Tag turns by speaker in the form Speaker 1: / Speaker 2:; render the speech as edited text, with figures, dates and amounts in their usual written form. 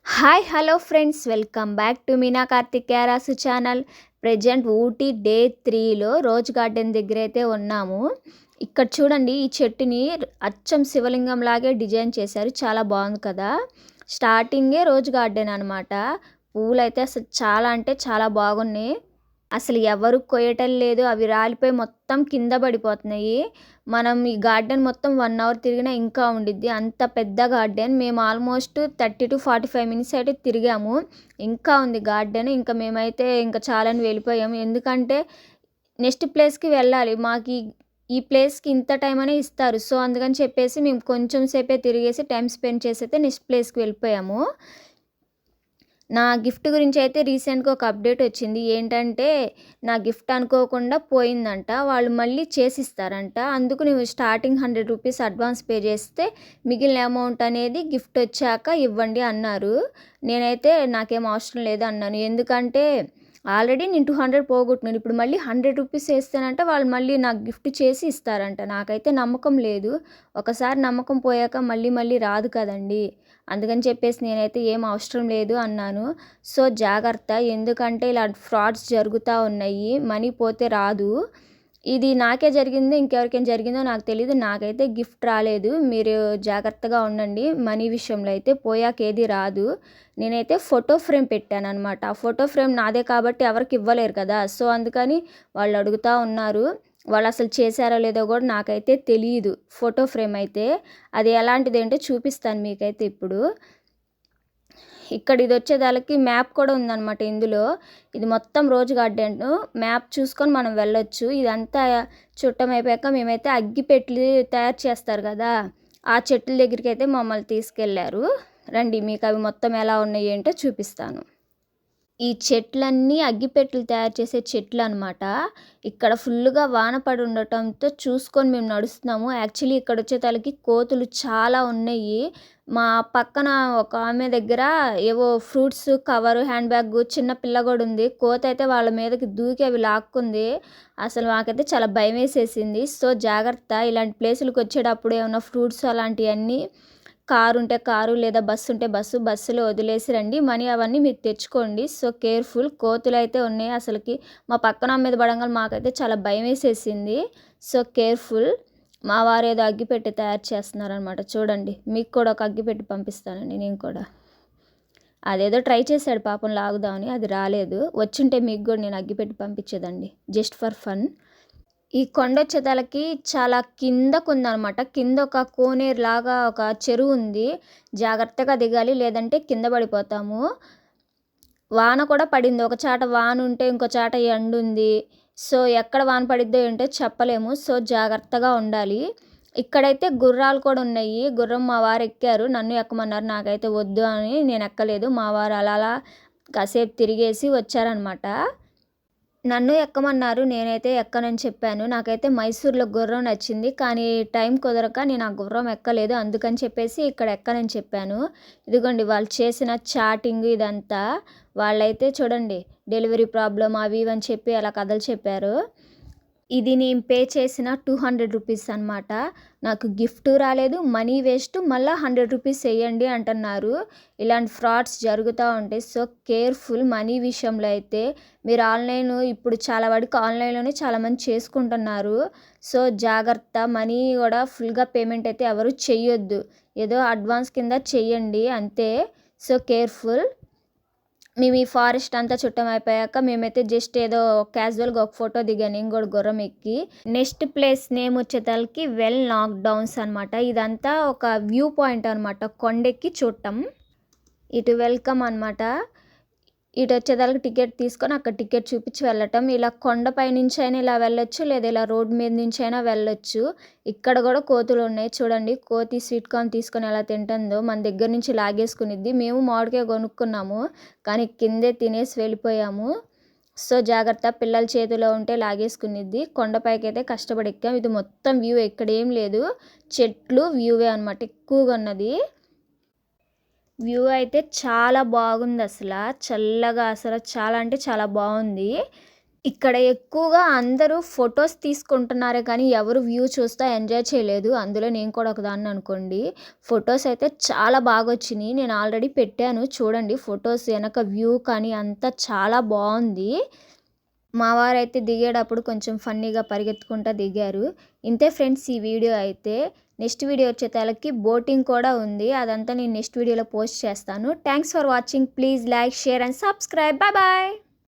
Speaker 1: Hi hello friends, welcome back to Meena Karthikeya Rasu channel. Present Ooty day 3లో rose garden దగ్గర అయితే ఉన్నాము. ఇక్కడ చూడండి, ఈ చెట్టుని అచ్చం శివలింగం లాగే డిజైన్ చేశారు. చాలా బాగుంది కదా. స్టార్టింగే రోజ్ గార్డెన్ అనమాట. పువ్వులైతే అసలు చాలా అంటే చాలా బాగున్నాయి. అసలు ఎవరు కొయ్యటం లేదు, అవి రాలిపోయి మొత్తం కింద పడిపోతున్నాయి. మనం ఈ గార్డెన్ మొత్తం 1 అవర్ తిరిగినా ఇంకా ఉండిద్ది, అంత పెద్ద గార్డెన్. మేము ఆల్మోస్ట్ 30 to 45 మినిట్స్ అయితే తిరిగాము. ఇంకా ఉంది గార్డెన్. ఇంకా మేమైతే ఇంకా చాలని వెళ్ళిపోయాము, ఎందుకంటే నెక్స్ట్ ప్లేస్కి వెళ్ళాలి. మాకు ఈ ప్లేస్కి ఇంత టైం అనే ఇస్తారు. సో అందుకని చెప్పేసి మేము కొంచెం సేపే తిరిగేసి టైం స్పెండ్ చేసి అయితే నెక్స్ట్ ప్లేస్కి వెళ్ళిపోయాము. నా గిఫ్ట్ గురించి అయితే రీసెంట్గా ఒక అప్డేట్ వచ్చింది. ఏంటంటే నా గిఫ్ట్ అనుకోకుండా పోయిందంట. వాళ్ళు మళ్ళీ చేసిస్తారంట. అందుకు నువ్వు స్టార్టింగ్ 100 రూపీస్ అడ్వాన్స్ పే చేస్తే మిగిలిన అమౌంట్ అనేది గిఫ్ట్ వచ్చాక ఇవ్వండి అన్నారు. నేనైతే నాకేం అవసరం లేదు అన్నాను. ఎందుకంటే ఆల్రెడీ నేను 200 పోగొట్టున్నాను. ఇప్పుడు మళ్ళీ 100 రూపీస్ వేస్తానంటే వాళ్ళు మళ్ళీ నాకు గిఫ్ట్ చేసి ఇస్తారంట. నాకైతే నమ్మకం లేదు. ఒకసారి నమ్మకం పోయాక మళ్ళీ మళ్ళీ రాదు కదండి. అందుకని చెప్పేసి నేనైతే ఏం అవసరం లేదు అన్నాను. సో జాగ్రత్త, ఎందుకంటే ఇలా ఫ్రాడ్స్ జరుగుతూ ఉన్నాయి. మనీ పోతే రాదు. ఇది నాకే జరిగింది, ఇంకెవరికైనా జరిగిందో నాకు తెలియదు. నాకైతే గిఫ్ట్ రాలేదు. మీరు జాగ్రత్తగా ఉండండి. మనీ విషయంలో అయితే పోయాక ఏది రాదు. నేనైతే ఫోటో ఫ్రేమ్ పెట్టాను అనమాట. ఆ ఫోటో ఫ్రేమ్ నాదే కాబట్టి ఎవరికి ఇవ్వలేరు కదా. సో అందుకని వాళ్ళు అడుగుతూ ఉన్నారు. వాళ్ళు అసలు చేశారో లేదో కూడా నాకైతే తెలియదు. ఫోటో ఫ్రేమ్ అయితే అది ఎలాంటిది ఏంటో చూపిస్తాను మీకైతే ఇప్పుడు. ఇక్కడ ఇది వచ్చేదానికి మ్యాప్ కూడా ఉందన్నమాట ఇందులో. ఇది మొత్తం రోజ్ గార్డెన్. మ్యాప్ చూసుకొని మనం వెళ్ళొచ్చు. ఇదంతా చుట్టం అయిపోయాక మేమైతే అగ్గిపెట్లు తయారు చేస్తారు కదా, ఆ చెట్ల దగ్గరికి అయితే మమ్మల్ని తీసుకెళ్ళారు. రండి, మీకు అవి మొత్తం ఎలా ఉన్నాయి ఏంటో చూపిస్తాను. ఈ చెట్లన్నీ అగ్గిపెట్టెలు తయారు చేసే చెట్లు అనమాట. ఇక్కడ ఫుల్గా వాన పడి ఉండటంతో చూసుకొని మేము నడుస్తున్నాము. యాక్చువల్లీ ఇక్కడ వచ్చేతలకి కోతులు చాలా ఉన్నాయి. మా పక్కన ఒక ఆమె దగ్గర ఏవో ఫ్రూట్స్ కవరు, హ్యాండ్ బ్యాగ్, చిన్న పిల్ల కూడా ఉంది. కోత అయితే వాళ్ళ మీదకి దూకి అవి లాక్కుంది. అసలు మాకైతే చాలా భయం వేసేసింది. సో జాగ్రత్త, ఇలాంటి ప్లేసులకు వచ్చేటప్పుడు ఏమైనా ఫ్రూట్స్ అలాంటివన్నీ, కారు ఉంటే కారు లేదా బస్సు ఉంటే బస్సులో వదిలేసి రండి. మనీ అవన్నీ మీరు తెచ్చుకోండి. So careful. కోతులు అయితే ఉన్నాయి అసలుకి. మా పక్కన మీద పడంగానే మాకైతే చాలా భయం వేసేసింది. So careful. మా వారు ఏదో అగ్గిపెట్టి తయారు చేస్తున్నారనమాట. చూడండి, మీకు కూడా ఒక అగ్గిపెట్టి పంపిస్తానండి. నేను కూడా అదేదో ట్రై చేశాడు పాపం లాగుదామని, అది రాలేదు. వచ్చుంటే మీకు కూడా నేను అగ్గిపెట్టి పంపించేదండి, జస్ట్ ఫర్ ఫన్. ఈ కొండ వచ్చేతలకి చాలా కిందకు ఉందన్నమాట. కింద ఒక కోనేరు లాగా ఒక చెరువు ఉంది. జాగ్రత్తగా దిగాలి, లేదంటే కింద పడిపోతాము. వాన కూడా పడింది. ఒక చాట వాన ఉంటే ఇంకో చాట ఎండ ఉంది. సో ఎక్కడ వాన పడిద్దో ఏంటో చెప్పలేము. సో జాగ్రత్తగా ఉండాలి. ఇక్కడైతే గుర్రాలు కూడా ఉన్నాయి. గుర్రం మా వారు ఎక్కారు, నన్ను ఎక్కమన్నారు. నాకైతే వద్దు అని నేను ఎక్కలేదు. మా వారు అలా కాసేపు తిరిగేసి వచ్చారనమాట. నన్ను ఎక్కమన్నారు, నేనైతే ఎక్కనని చెప్పాను. నాకైతే మైసూర్లో గుర్రం నచ్చింది, కానీ టైం కుదరక నేను ఆ గుర్రం ఎక్కలేదు. అందుకని చెప్పేసి ఇక్కడ ఎక్కనని చెప్పాను. ఇదిగోండి వాళ్ళు చేసిన చాటింగ్ ఇదంతా. వాళ్ళైతే చూడండి, డెలివరీ ప్రాబ్లం అవి ఇవి అని చెప్పి అలా కథలు చెప్పారు. ఇది నేను పే చేసిన 200 రూపీస్ అనమాట. నాకు గిఫ్ట్ రాలేదు, మనీ వేస్ట్, మళ్ళీ 100 రూపీస్ వేయండి అంటున్నారు. ఇలాంటి ఫ్రాడ్స్ జరుగుతూ ఉంటాయి. So careful. మనీ విషయంలో అయితే మీరు ఇప్పుడు చాలా వరకు ఆన్లైన్లోనే చాలామంది చేసుకుంటున్నారు. సో జాగ్రత్త. మనీ కూడా ఫుల్గా పేమెంట్ అయితే ఎవరు చెయ్యొద్దు. ఏదో అడ్వాన్స్ కింద చెయ్యండి అంతే. So careful. మేము ఈ ఫారెస్ట్ అంతా చుట్టం అయిపోయాక మేమైతే జస్ట్ ఏదో క్యాజువల్గా ఒక ఫోటో దిగాను, నేను కూడా గుర్రం ఎక్కి. నెక్స్ట్ ప్లేస్ నేమ్ వచ్చేతలకి వెల్ నాక్ డౌన్స్ అనమాట. ఇదంతా ఒక వ్యూ పాయింట్ అనమాట, కొండెక్కి చూడటం. ఇటు వెల్కమ్ అనమాట. ఇటు వచ్చేదానికి టికెట్ తీసుకొని అక్కడ టికెట్ చూపించి వెళ్ళటం. ఇలా కొండపై నుంచి అయినా ఇలా వెళ్ళొచ్చు, లేదా ఇలా రోడ్ మీద నుంచి అయినా వెళ్ళొచ్చు. ఇక్కడ కూడా కోతులు ఉన్నాయి చూడండి. కోతి స్వీట్ కార్న్ తీసుకొని ఎలా తింటుందో మన దగ్గర నుంచి లాగేసుకునిద్ది. మేము మామిడికాయ కొనుక్కున్నాము, కానీ కిందే తినేసి వెళ్ళిపోయాము. సో జాగ్రత్త, పిల్లల చేతిలో ఉంటే లాగేసుకునిద్ది. కొండపైకి అయితే కష్టపడి ఎక్కాం. ఇది మొత్తం వ్యూ, ఇక్కడ ఏం లేదు, చెట్లు వ్యూవే అనమాట ఎక్కువగా ఉన్నది. వ్యూ అయితే చాలా బాగుంది. అసలు చల్లగా, అసలు చాలా అంటే చాలా బాగుంది. ఇక్కడ ఎక్కువగా అందరూ ఫోటోస్ తీసుకుంటున్నారే కానీ ఎవరు వ్యూ చూస్తా ఎంజాయ్ చేయలేదు. అందులో నేను కూడా ఒకదాన్ని అనుకోండి. ఫోటోస్ అయితే చాలా బాగొచ్చినియి. నేను ఆల్రెడీ పెట్టాను చూడండి ఫోటోస్ ఎనక వ్యూ కానీ అంతా చాలా బావుంది. మా వారైతే దిగేటప్పుడు కొంచెం ఫన్నీగా పరిగెత్తుకుంటా దిగారు. ఇంతే ఫ్రెండ్స్ ఈ వీడియో అయితే. నెక్స్ట్ వీడియో వచ్చేతలకి బోటింగ్ కూడా ఉంది. అదంతా నేను నెక్స్ట్ వీడియోలో పోస్ట్ చేస్తాను. Thanks for watching. Please like, share and subscribe. Bye bye.